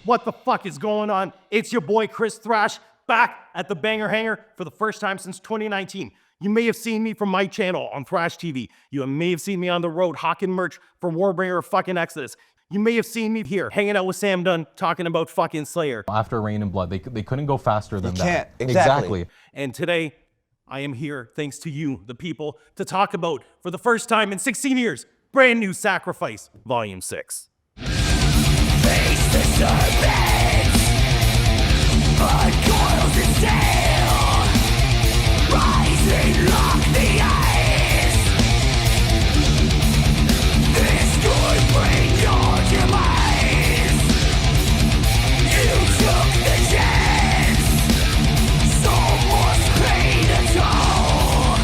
What the fuck is going on? It's your boy Chris Thrash back at the Banger Hangar for the first time since 2019. You may have seen me from my channel on Thrash TV. You may have seen me on the road hawking merch for Warbringer or fucking Exodus. You may have seen me here hanging out with Sam Dunn talking about fucking Slayer. After Rain and Blood, they couldn't go faster than that. Can't. Exactly. And today, I am here, thanks to you, the people, to talk about, for the first time in 16 years, brand new Sacrifice, Volume 6. Face the serpent, uncoils its tail, rise and lock the eyes. This could bring your demise. You took the chance, soul must pay the toll.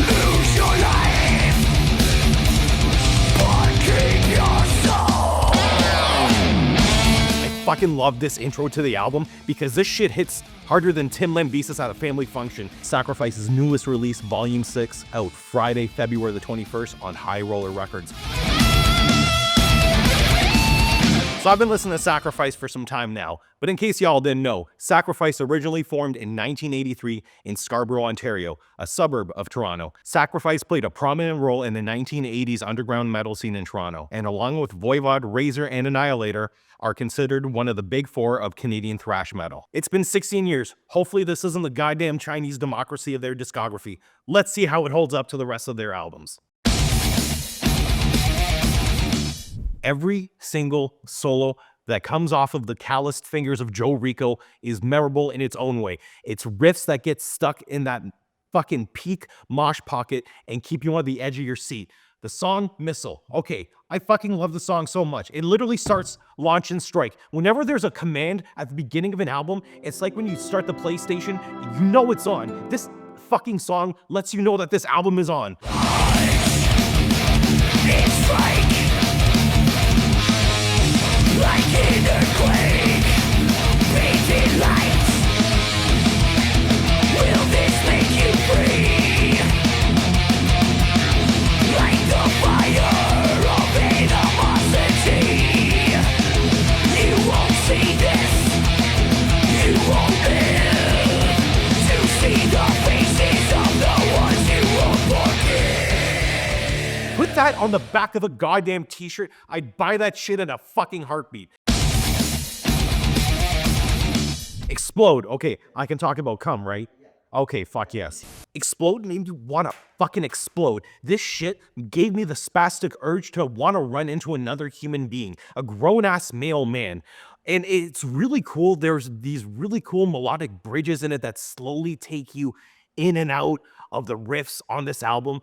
Lose your life, but keep your soul. I fucking love this intro to the album because this shit hits harder than Tim Lambesis at a family function. Sacrifice's newest release, Volume 6, out Friday, February the 21st on High Roller Records. So I've been listening to Sacrifice for some time now, but in case y'all didn't know, Sacrifice originally formed in 1983 in Scarborough, Ontario, a suburb of Toronto. Sacrifice played a prominent role in the 1980s underground metal scene in Toronto, and along with Voivod, Razor, and Annihilator, are considered one of the big four of Canadian thrash metal. It's been 16 years. Hopefully this isn't the goddamn Chinese democracy of their discography. Let's see how it holds up to the rest of their albums. Every single solo that comes off of the calloused fingers of Joe Rico is memorable in its own way. It's riffs that get stuck in that fucking peak mosh pocket and keep you on the edge of your seat. The song Missile. Okay, I fucking love the song so much. It literally starts launch and strike. Whenever there's a command at the beginning of an album, it's like when you start the PlayStation, you know it's on. This fucking song lets you know that this album is on. It's like an earthquake, painted lights. Will this make you free? Like the fire of animosity. You won't see this, you won't live to see the faces of the ones you won't forgive. Put that on the back of a goddamn t-shirt. I'd buy that shit in a fucking heartbeat. Explode. Okay, I can talk about Come, right? Okay, fuck yes. Explode made me wanna fucking explode. This shit gave me the spastic urge to wanna run into another human being, a grown-ass male man. And it's really cool. There's these really cool melodic bridges in it that slowly take you in and out of the riffs on this album.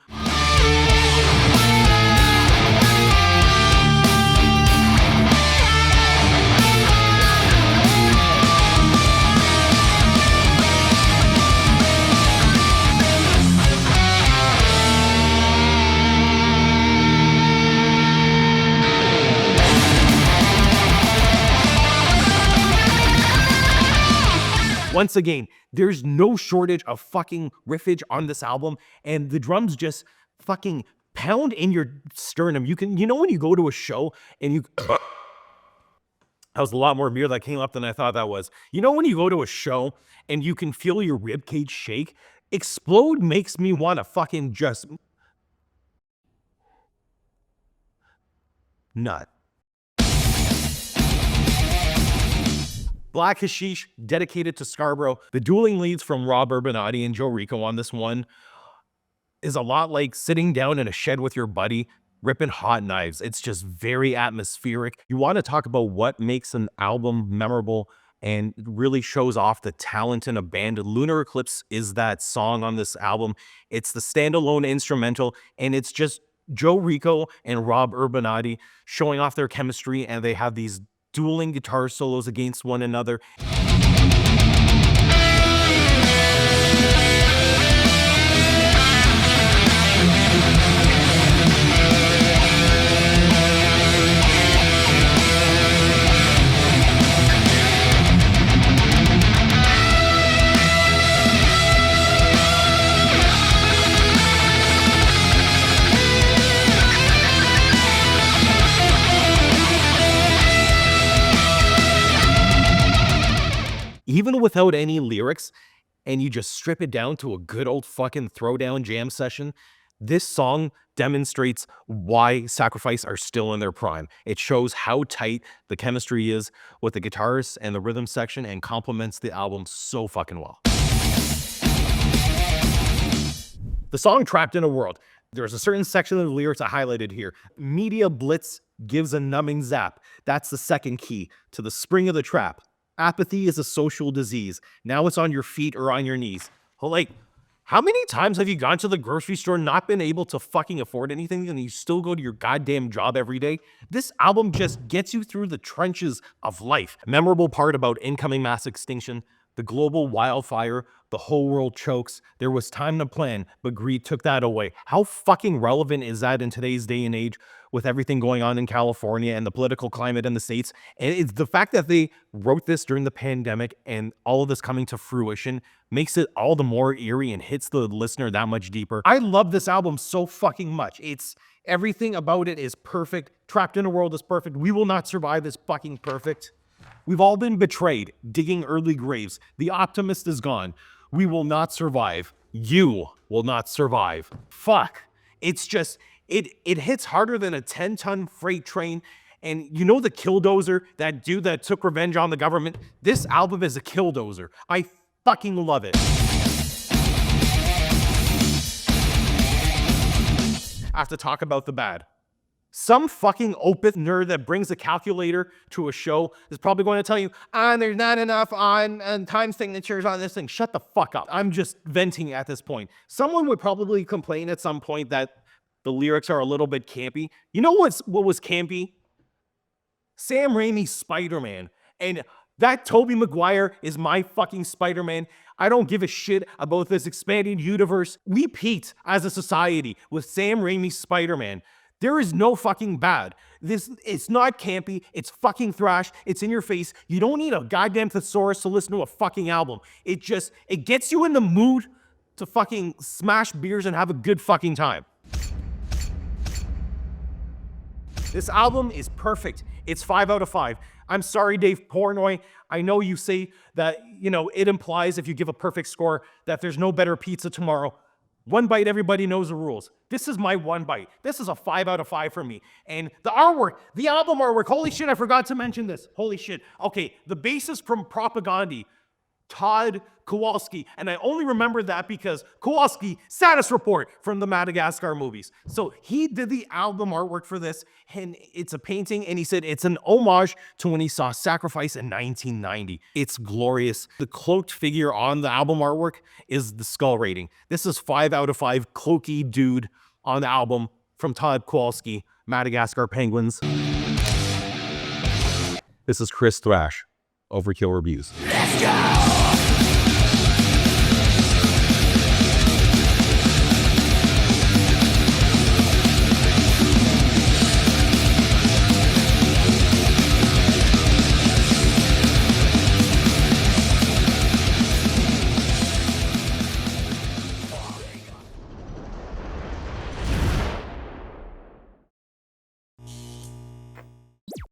Once again, there's no shortage of fucking riffage on this album, and the drums just fucking pound in your sternum. You know when you go to a show and you... That was a lot more beer that came up than I thought that was. You know when you go to a show and you can feel your ribcage shake? Explode makes me want to fucking just... nut. Black Hashish, dedicated to Scarborough. The dueling leads from Rob Urbanati and Joe Rico on this one is a lot like sitting down in a shed with your buddy, ripping hot knives. It's just very atmospheric. You want to talk about what makes an album memorable and really shows off the talent in a band. Lunar Eclipse is that song on this album. It's the standalone instrumental, and it's just Joe Rico and Rob Urbanati showing off their chemistry, and they have these dueling guitar solos against one another. even without any lyrics, and you just strip it down to a good old fucking throwdown jam session, this song demonstrates why Sacrifice are still in their prime. It shows how tight the chemistry is with the guitars and the rhythm section and complements the album so fucking well. The song Trapped in a World. There's a certain section of the lyrics I highlighted here. Media blitz gives a numbing zap. That's the second key to the spring of the trap. Apathy is a social disease. Now it's on your feet or on your knees. Like, how many times have you gone to the grocery store, not been able to fucking afford anything, and you still go to your goddamn job every day? This album just gets you through the trenches of life. Memorable part about incoming mass extinction, the global wildfire, the whole world chokes. There was time to plan, but greed took that away. How fucking relevant is that in today's day and age with everything going on in California and the political climate in the States? And it's the fact that they wrote this during the pandemic and all of this coming to fruition makes it all the more eerie and hits the listener that much deeper. I love this album so fucking much. It's everything about it is perfect. Trapped in a World is perfect. We Will Not Survive is fucking perfect. We've all been betrayed, digging early graves. The optimist is gone. We will not survive. You will not survive. Fuck. It's just, it hits harder than a 10-ton freight train. And you know the killdozer, that dude that took revenge on the government? This album is a killdozer. I fucking love it. I have to talk about the bad. Some fucking opeth nerd that brings a calculator to a show is probably going to tell you, there's not enough on time signatures on this thing. Shut the fuck up. I'm just venting at this point. Someone would probably complain at some point that the lyrics are a little bit campy. You know what was campy? Sam Raimi's Spider-Man. And that Tobey Maguire is my fucking Spider-Man. I don't give a shit about this expanded universe. We peaked as a society with Sam Raimi's Spider-Man. There is no fucking bad. It's not campy. It's fucking thrash. It's in your face. You don't need a goddamn thesaurus to listen to a fucking album. It gets you in the mood to fucking smash beers and have a good fucking time. This album is perfect. It's 5 out of 5. I'm sorry, Dave Portnoy. I know you say that, it implies if you give a perfect score that there's no better pizza tomorrow. One bite, everybody knows the rules. This is my one bite. This is a 5 out of 5 for me. And the artwork, the album artwork, holy shit, I forgot to mention this. Holy shit. Okay, the bassist from Propaganda, Todd Kowalski, and I only remember that because Kowalski, Status Report from the Madagascar movies. So he did the album artwork for this, and it's a painting, and he said it's an homage to when he saw Sacrifice in 1990. It's glorious. The cloaked figure on the album artwork is the skull rating. This is 5 out of 5 cloaky dude on the album from Todd Kowalski, Madagascar Penguins. This is Chris Thrash, Overkill Reviews. Let's go!